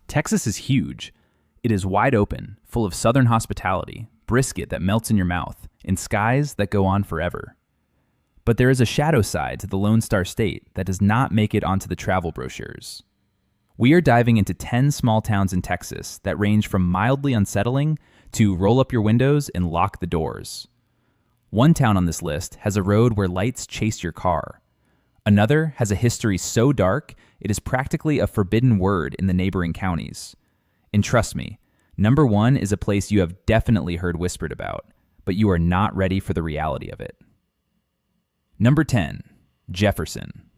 Texas is huge. It is wide open, full of southern hospitality, brisket that melts in your mouth, and skies that go on forever. But there is a shadow side to the Lone Star State that does not make it onto the travel brochures. We are diving into 10 small towns in Texas that range from mildly unsettling to roll up your windows and lock the doors. One town on this list has a road where lights chase your car. Another has a history so dark it is practically a forbidden word in the neighboring counties. And trust me, number 1 is a place you have definitely heard whispered about, but you are not ready for the reality of it. Number 10, Jefferson.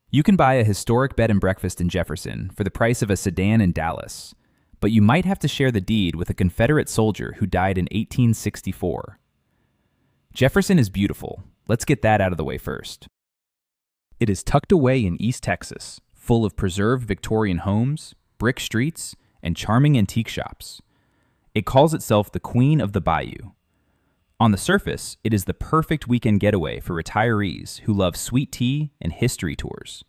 You can buy a historic bed and breakfast in Jefferson for the price of a sedan in Dallas, but you might have to share the deed with a Confederate soldier who died in 1864. Jefferson is beautiful. Let's get that out of the way first. It is tucked away in East Texas, full of preserved Victorian homes, brick streets, and charming antique shops. It calls itself the Queen of the Bayou. On the surface, it is the perfect weekend getaway for retirees who love sweet tea and history tours.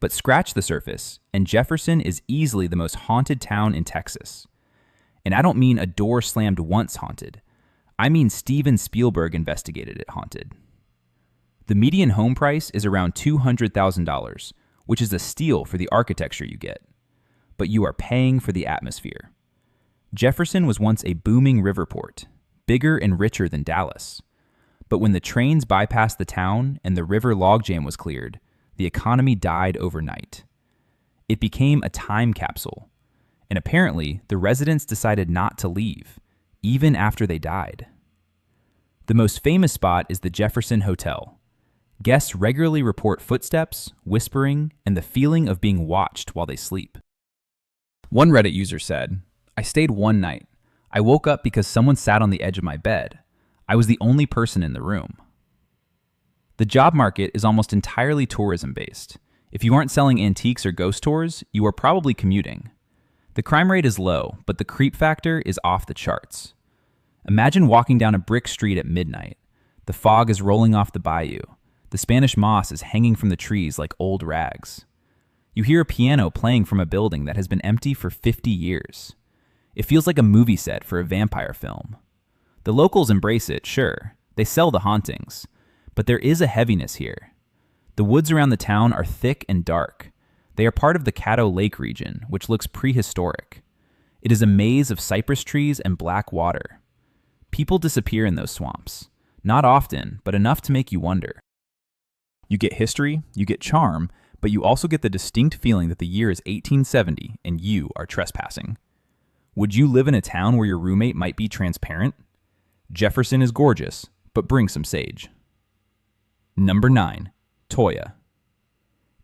But scratch the surface, and Jefferson is easily the most haunted town in Texas. And I don't mean a door slammed once haunted. I mean Steven Spielberg investigated it haunted. The median home price is around $200,000, which is a steal for the architecture you get. But you are paying for the atmosphere. Jefferson was once a booming river port, bigger and richer than Dallas. But when the trains bypassed the town and the river logjam was cleared, the economy died overnight. It became a time capsule, and apparently the residents decided not to leave, even after they died. The most famous spot is the Jefferson Hotel. Guests regularly report footsteps, whispering, and the feeling of being watched while they sleep. One Reddit user said, "I stayed one night. I woke up because someone sat on the edge of my bed. I was the only person in the room." The job market is almost entirely tourism-based. If you aren't selling antiques or ghost tours, you are probably commuting. The crime rate is low, but the creep factor is off the charts. Imagine walking down a brick street at midnight. The fog is rolling off the bayou. The Spanish moss is hanging from the trees like old rags. You hear a piano playing from a building that has been empty for 50 years. It feels like a movie set for a vampire film. The locals embrace it, sure. They sell the hauntings. But there is a heaviness here. The woods around the town are thick and dark. They are part of the Caddo Lake region, which looks prehistoric. It is a maze of cypress trees and black water. People disappear in those swamps. Not often, but enough to make you wonder. You get history, you get charm, but you also get the distinct feeling that the year is 1870 and you are trespassing. Would you live in a town where your roommate might be transparent? Jefferson is gorgeous, but bring some sage. Number 9, Toyah.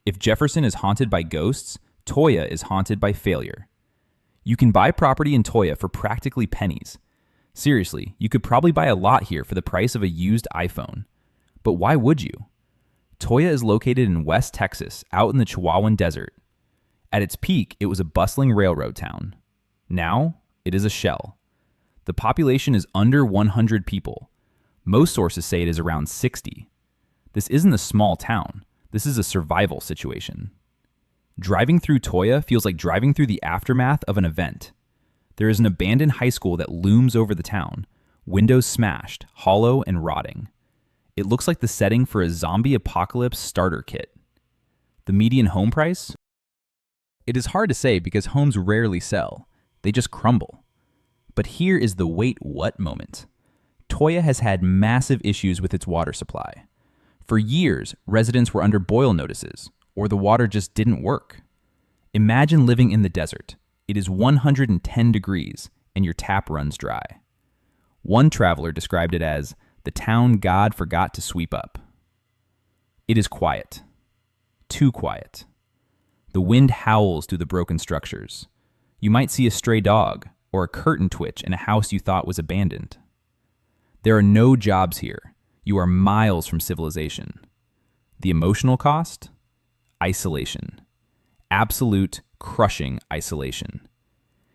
If Jefferson is haunted by ghosts, Toyah is haunted by failure. You can buy property in Toyah for practically pennies. Seriously, you could probably buy a lot here for the price of a used iPhone. But why would you? Toyah is located in West Texas, out in the Chihuahuan Desert. At its peak, it was a bustling railroad town. Now, it is a shell. The population is under 100 people. Most sources say it is around 60. This isn't a small town. This is a survival situation. Driving through Toyah feels like driving through the aftermath of an event. There is an abandoned high school that looms over the town, windows smashed, hollow and rotting. It looks like the setting for a zombie apocalypse starter kit. The median home price? It is hard to say because homes rarely sell. They just crumble. But here is the wait what moment. Toyah has had massive issues with its water supply. For years, residents were under boil notices, or the water just didn't work. Imagine living in the desert. It is 110 degrees, and your tap runs dry. One traveler described it as the town God forgot to sweep up. It is quiet. Too quiet. The wind howls through the broken structures. You might see a stray dog or a curtain twitch in a house you thought was abandoned. There are no jobs here. You are miles from civilization. The emotional cost? Isolation. Absolute, crushing isolation.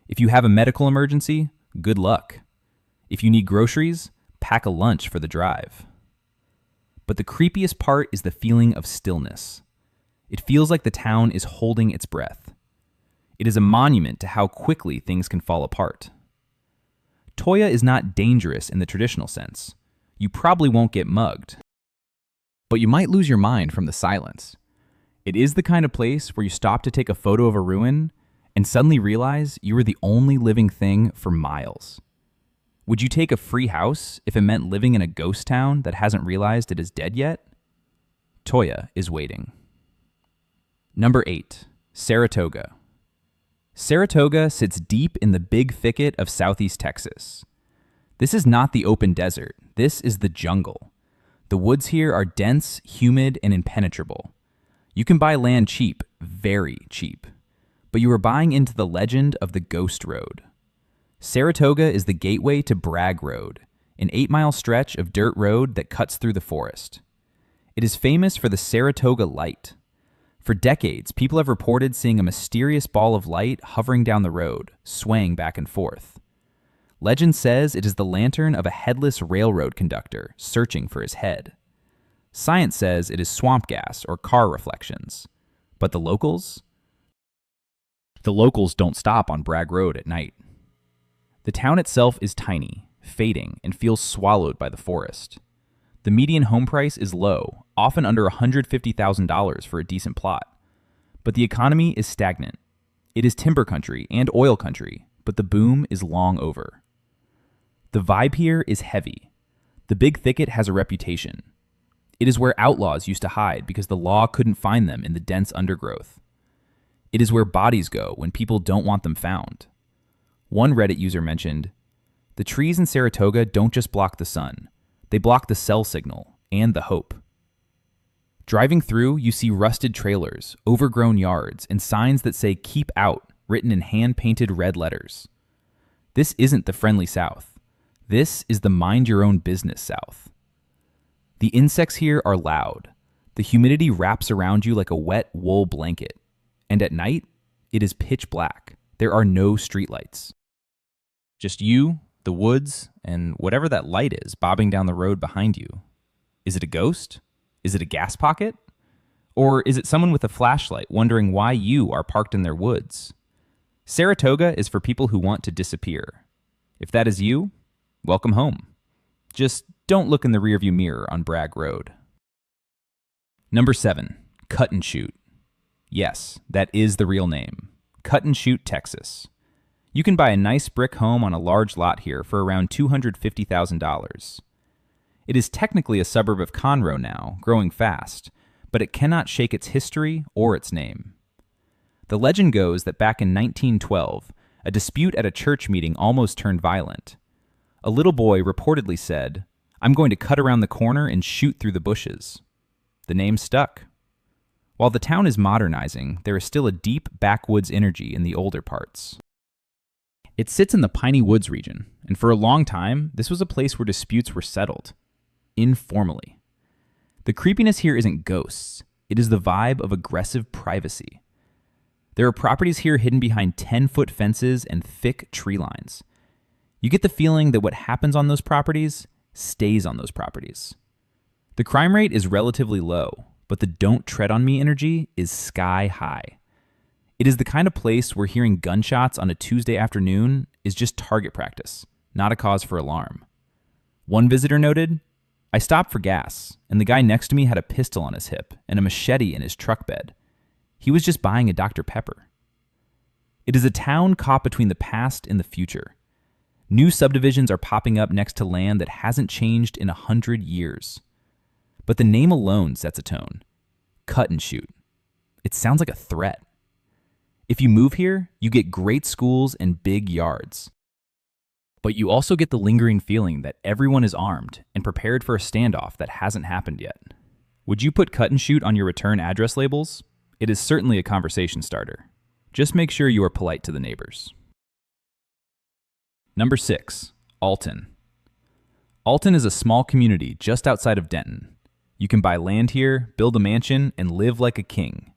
If you have a medical emergency, good luck. If you need groceries, pack a lunch for the drive. But the creepiest part is the feeling of stillness. It feels like the town is holding its breath. It is a monument to how quickly things can fall apart. Toya is not dangerous in the traditional sense. You probably won't get mugged, but you might lose your mind from the silence. It is the kind of place where you stop to take a photo of a ruin and suddenly realize you were the only living thing for miles. Would you take a free house if it meant living in a ghost town that hasn't realized it is dead yet? Toya is waiting. Number 8, Saratoga. Saratoga sits deep in the big thicket of southeast Texas. This is not the open desert. This is the jungle. The woods here are dense, humid, and impenetrable. You can buy land cheap, very cheap, but you are buying into the legend of the Ghost Road. Saratoga is the gateway to Bragg Road, an 8-mile stretch of dirt road that cuts through the forest. It is famous for the Saratoga Light. For decades, people have reported seeing a mysterious ball of light hovering down the road, swaying back and forth. Legend says it is the lantern of a headless railroad conductor searching for his head. Science says it is swamp gas or car reflections. But the locals? The locals don't stop on Bragg Road at night. The town itself is tiny, fading, and feels swallowed by the forest. The median home price is low, often under $150,000 for a decent plot. But the economy is stagnant. It is timber country and oil country, but the boom is long over. The vibe here is heavy. The big thicket has a reputation. It is where outlaws used to hide because the law couldn't find them in the dense undergrowth. It is where bodies go when people don't want them found. One Reddit user mentioned, "The trees in Saratoga don't just block the sun. They block the cell signal and the hope." Driving through, you see rusted trailers, overgrown yards, and signs that say "Keep Out" written in hand-painted red letters. This isn't the friendly South. This is the mind-your-own-business South. The insects here are loud. The humidity wraps around you like a wet wool blanket. And at night, it is pitch black. There are no streetlights. Just you, the woods, and whatever that light is bobbing down the road behind you. Is it a ghost? Is it a gas pocket? Or is it someone with a flashlight wondering why you are parked in their woods? Saratoga is for people who want to disappear. If that is you, welcome home. Just don't look in the rearview mirror on Bragg Road. Number 7, Cut and Shoot. Yes, that is the real name. Cut and Shoot, Texas. You can buy a nice brick home on a large lot here for around $250,000. It is technically a suburb of Conroe now, growing fast, but it cannot shake its history or its name. The legend goes that back in 1912, a dispute at a church meeting almost turned violent. A little boy reportedly said, "I'm going to cut around the corner and shoot through the bushes." The name stuck. While the town is modernizing, there is still a deep backwoods energy in the older parts. It sits in the Piney Woods region, and for a long time, this was a place where disputes were settled. Informally. The creepiness here isn't ghosts. It is the vibe of aggressive privacy. There are properties here hidden behind 10-foot fences and thick tree lines. You get the feeling that what happens on those properties stays on those properties. The crime rate is relatively low, but the "don't tread on me" energy is sky high. It is the kind of place where hearing gunshots on a Tuesday afternoon is just target practice, not a cause for alarm. One visitor noted, "I stopped for gas, and the guy next to me had a pistol on his hip and a machete in his truck bed. He was just buying a Dr. Pepper." It is a town caught between the past and the future. New subdivisions are popping up next to land that hasn't changed in 100 years. But the name alone sets a tone. Cut and Shoot. It sounds like a threat. If you move here, you get great schools and big yards. But you also get the lingering feeling that everyone is armed and prepared for a standoff that hasn't happened yet. Would you put Cut and Shoot on your return address labels? It is certainly a conversation starter. Just make sure you are polite to the neighbors. Number 6, Alton. Alton is a small community just outside of Denton. You can buy land here, build a mansion, and live like a king.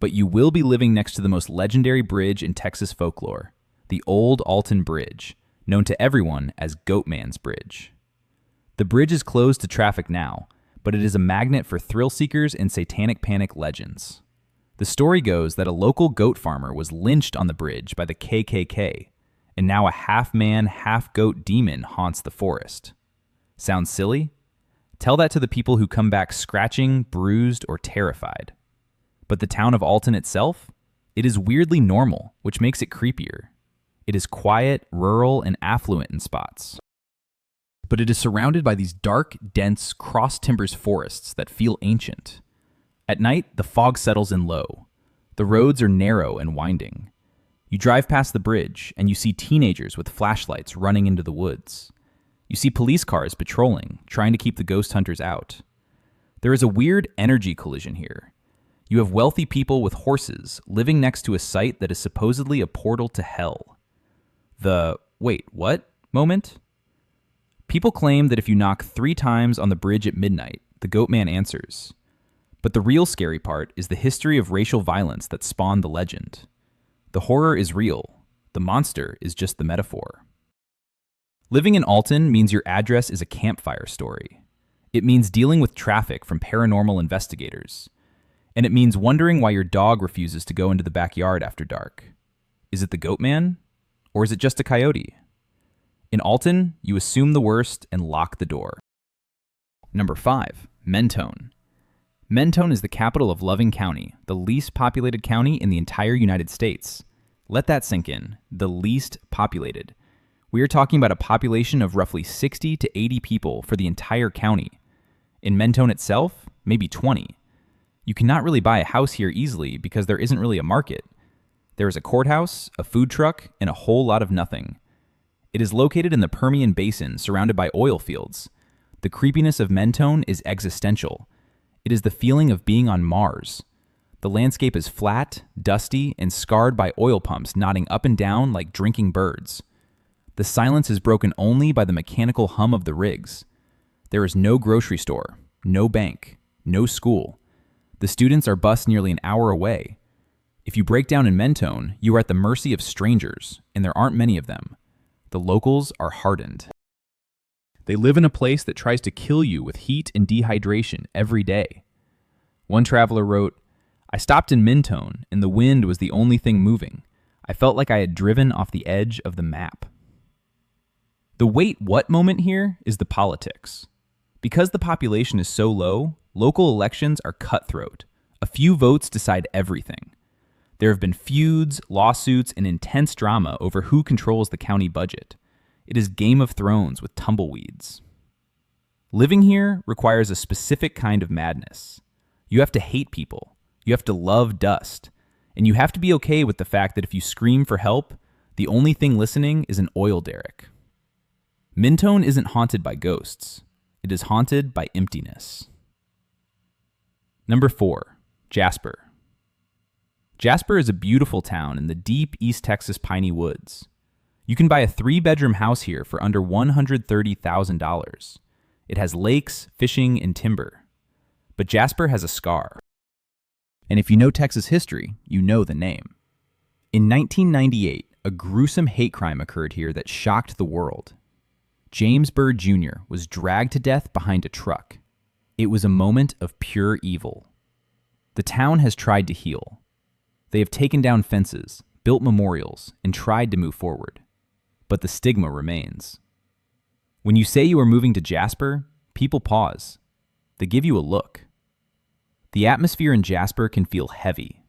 But you will be living next to the most legendary bridge in Texas folklore, the Old Alton Bridge, known to everyone as Goatman's Bridge. The bridge is closed to traffic now, but it is a magnet for thrill seekers and satanic panic legends. The story goes that a local goat farmer was lynched on the bridge by the KKK, and now a half-man, half-goat demon haunts the forest. Sounds silly? Tell that to the people who come back scratching, bruised, or terrified. But the town of Alton itself? It is weirdly normal, which makes it creepier. It is quiet, rural, and affluent in spots. But it is surrounded by these dark, dense, cross-timbers forests that feel ancient. At night, the fog settles in low. The roads are narrow and winding. You drive past the bridge, and you see teenagers with flashlights running into the woods. You see police cars patrolling, trying to keep the ghost hunters out. There is a weird energy collision here. You have wealthy people with horses living next to a site that is supposedly a portal to hell. The "wait, what?" moment? People claim that if you knock 3 times on the bridge at midnight, the goat man answers. But the real scary part is the history of racial violence that spawned the legend. The horror is real. The monster is just the metaphor. Living in Alton means your address is a campfire story. It means dealing with traffic from paranormal investigators. And it means wondering why your dog refuses to go into the backyard after dark. Is it the goat man? Or is it just a coyote? In Alton, you assume the worst and lock the door. Number 5, Mentone. Mentone is the capital of Loving County, the least populated county in the entire United States. Let that sink in. The least populated. We are talking about a population of roughly 60 to 80 people for the entire county. In Mentone itself, maybe 20. You cannot really buy a house here easily because there isn't really a market. There is a courthouse, a food truck, and a whole lot of nothing. It is located in the Permian Basin, surrounded by oil fields. The creepiness of Mentone is existential. It is the feeling of being on Mars. The landscape is flat, dusty, and scarred by oil pumps nodding up and down like drinking birds. The silence is broken only by the mechanical hum of the rigs. There is no grocery store, no bank, no school. The students are bused nearly an hour away. If you break down in Mentone, you are at the mercy of strangers, and there aren't many of them. The locals are hardened. They live in a place that tries to kill you with heat and dehydration every day. One traveler wrote, "I stopped in Mentone, and the wind was the only thing moving. I felt like I had driven off the edge of the map." The wait what moment here is the politics. Because the population is so low, local elections are cutthroat. A few votes decide everything. There have been feuds, lawsuits, and intense drama over who controls the county budget. It is Game of Thrones with tumbleweeds. Living here requires a specific kind of madness. You have to hate people. You have to love dust. And you have to be okay with the fact that if you scream for help, the only thing listening is an oil derrick. Mentone isn't haunted by ghosts. It is haunted by emptiness. Number 4, Jasper. Jasper is a beautiful town in the deep East Texas piney woods. You can buy a 3-bedroom house here for under $130,000. It has lakes, fishing, and timber. But Jasper has a scar. And if you know Texas history, you know the name. In 1998, a gruesome hate crime occurred here that shocked the world. James Byrd Jr. was dragged to death behind a truck. It was a moment of pure evil. The town has tried to heal. They have taken down fences, built memorials, and tried to move forward. But the stigma remains. When you say you are moving to Jasper, people pause. They give you a look. The atmosphere in Jasper can feel heavy.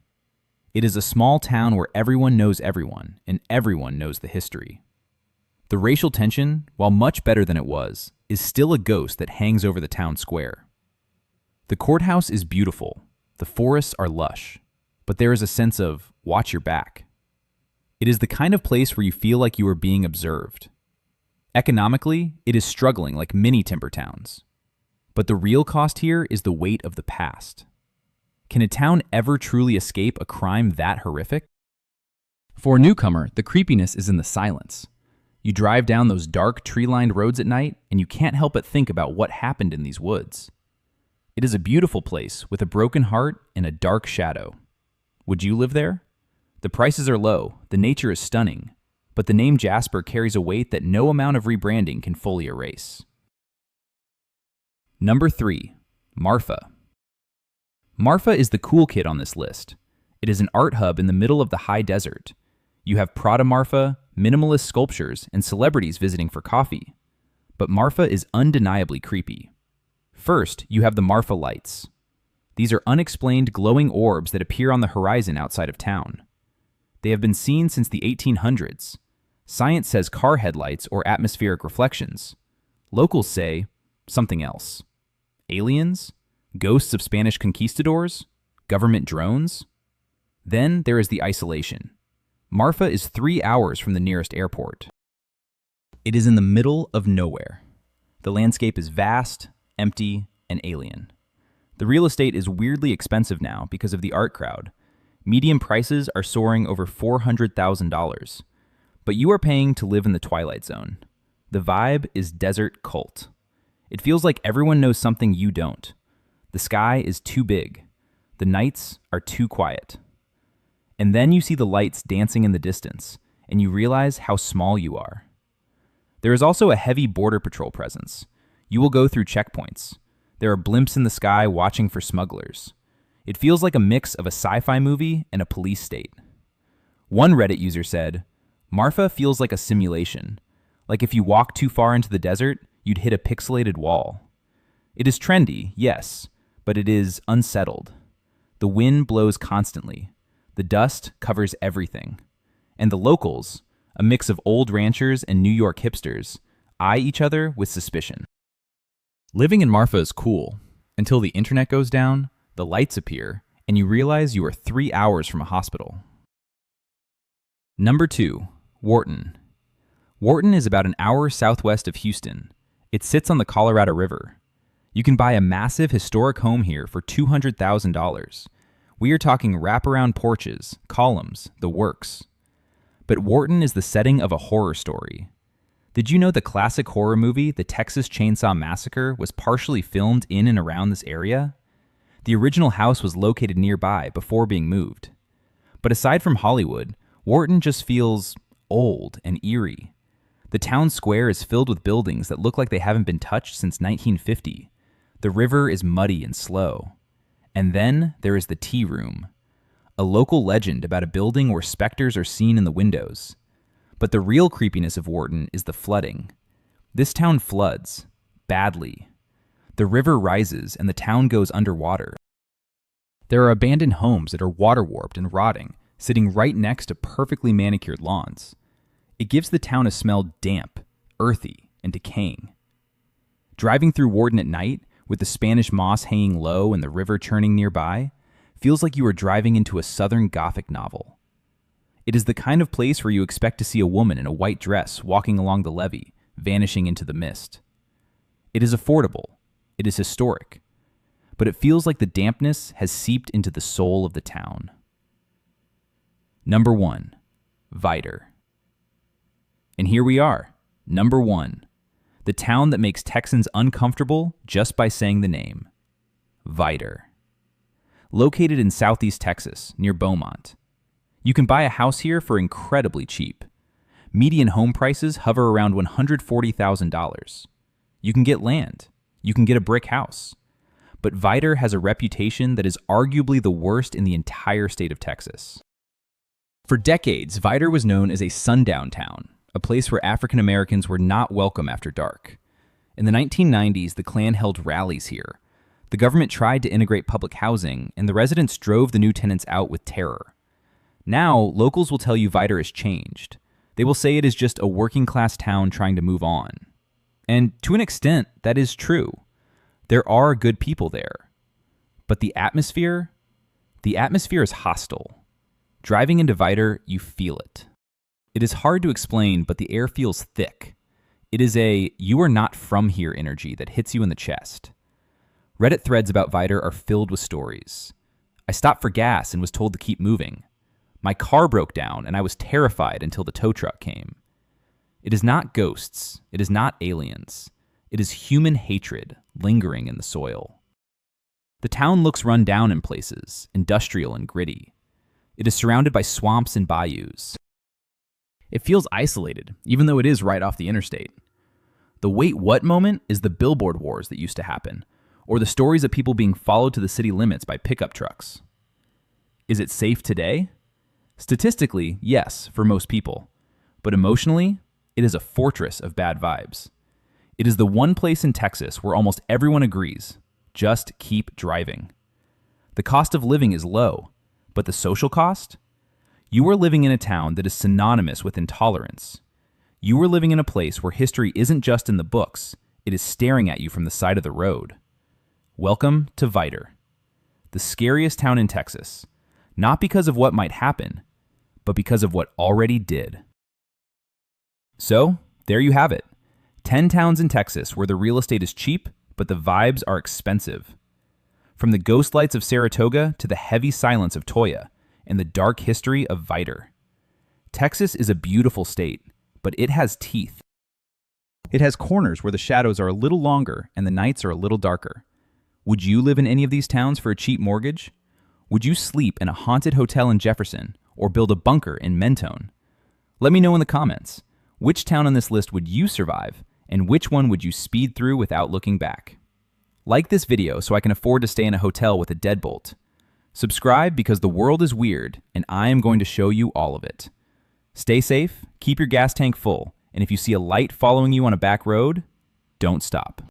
It is a small town where everyone knows everyone, and everyone knows the history. The racial tension, while much better than it was, is still a ghost that hangs over the town square. The courthouse is beautiful. The forests are lush. But there is a sense of watch your back. It is the kind of place where you feel like you are being observed. Economically, it is struggling like many timber towns. But the real cost here is the weight of the past. Can a town ever truly escape a crime that horrific? For a newcomer, the creepiness is in the silence. You drive down those dark, tree-lined roads at night, and you can't help but think about what happened in these woods. It is a beautiful place with a broken heart and a dark shadow. Would you live there? The prices are low, the nature is stunning, but the name Jasper carries a weight that no amount of rebranding can fully erase. Number 3, Marfa. Marfa is the cool kid on this list. It is an art hub in the middle of the high desert. You have Prada Marfa, minimalist sculptures, and celebrities visiting for coffee. But Marfa is undeniably creepy. First, you have the Marfa lights. These are unexplained glowing orbs that appear on the horizon outside of town. They have been seen since the 1800s. Science says car headlights or atmospheric reflections. Locals say something else. Aliens? Ghosts of Spanish conquistadors? Government drones? Then there is the isolation. Marfa is 3 hours from the nearest airport. It is in the middle of nowhere. The landscape is vast, empty, and alien. The real estate is weirdly expensive now because of the art crowd. Median prices are soaring over $400,000. But you are paying to live in the Twilight Zone. The vibe is desert cult. It feels like everyone knows something you don't. The sky is too big. The nights are too quiet. And then you see the lights dancing in the distance, and you realize how small you are. There is also a heavy border patrol presence. You will go through checkpoints. There are blimps in the sky watching for smugglers. It feels like a mix of a sci-fi movie and a police state. One Reddit user said, "Marfa feels like a simulation. Like if you walk too far into the desert, you'd hit a pixelated wall." It is trendy, yes, but it is unsettled. The wind blows constantly. The dust covers everything. And the locals, a mix of old ranchers and New York hipsters, eye each other with suspicion. Living in Marfa is cool, until the internet goes down, the lights appear, and you realize you are 3 hours from a hospital. Number 2, Wharton. Wharton is about an hour southwest of Houston. It sits on the Colorado River. You can buy a massive historic home here for $200,000. We are talking wraparound porches, columns, the works. But Wharton is the setting of a horror story. Did you know the classic horror movie, The Texas Chainsaw Massacre, was partially filmed in and around this area? The original house was located nearby before being moved. But aside from Hollywood, Wharton just feels old and eerie. The town square is filled with buildings that look like they haven't been touched since 1950. The river is muddy and slow. And then there is the Tea Room, a local legend about a building where specters are seen in the windows. But the real creepiness of Wharton is the flooding. This town floods, badly. The river rises and the town goes underwater. There are abandoned homes that are water-warped and rotting, sitting right next to perfectly manicured lawns. It gives the town a smell damp, earthy, and decaying. Driving through Wharton at night, with the Spanish moss hanging low and the river churning nearby, feels like you are driving into a Southern Gothic novel. It is the kind of place where you expect to see a woman in a white dress walking along the levee, vanishing into the mist. It is affordable. It is historic. But it feels like the dampness has seeped into the soul of the town. Number 1, Vidor. And here we are, number 1. The town that makes Texans uncomfortable just by saying the name. Vidor. Located in southeast Texas, near Beaumont. You can buy a house here for incredibly cheap. Median home prices hover around $140,000. You can get land. You can get a brick house. But Vidor has a reputation that is arguably the worst in the entire state of Texas. For decades, Vidor was known as a sundown town, a place where African Americans were not welcome after dark. In the 1990s, the Klan held rallies here. The government tried to integrate public housing, and the residents drove the new tenants out with terror. Now, locals will tell you Vidor has changed. They will say it is just a working-class town trying to move on. And to an extent, that is true. There are good people there. But the atmosphere is hostile. Driving into Vidor, you feel it. It is hard to explain, but the air feels thick. It is a "you are not from here" energy that hits you in the chest. Reddit threads about Vidor are filled with stories. I stopped for gas and was told to keep moving. My car broke down and I was terrified until the tow truck came. It is not ghosts. It is not aliens. It is human hatred lingering in the soil. The town looks run down in places, industrial and gritty. It is surrounded by swamps and bayous. It feels isolated, even though it is right off the interstate. The "wait, what" moment is the billboard wars that used to happen, or the stories of people being followed to the city limits by pickup trucks. Is it safe today? Statistically, yes, for most people. But emotionally, it is a fortress of bad vibes. It is the one place in Texas where almost everyone agrees, just keep driving. The cost of living is low, but the social cost? You are living in a town that is synonymous with intolerance. You are living in a place where history isn't just in the books, it is staring at you from the side of the road. Welcome to Viter, the scariest town in Texas, not because of what might happen, but because of what already did. So, there you have it. 10 towns in Texas where the real estate is cheap, but the vibes are expensive. From the ghost lights of Saratoga to the heavy silence of Toya and the dark history of Viter. Texas is a beautiful state, but it has teeth. It has corners where the shadows are a little longer and the nights are a little darker. Would you live in any of these towns for a cheap mortgage? Would you sleep in a haunted hotel in Jefferson or build a bunker in Mentone? Let me know in the comments. Which town on this list would you survive, and which one would you speed through without looking back? Like this video so I can afford to stay in a hotel with a deadbolt. Subscribe because the world is weird, and I am going to show you all of it. Stay safe, keep your gas tank full, and if you see a light following you on a back road, don't stop.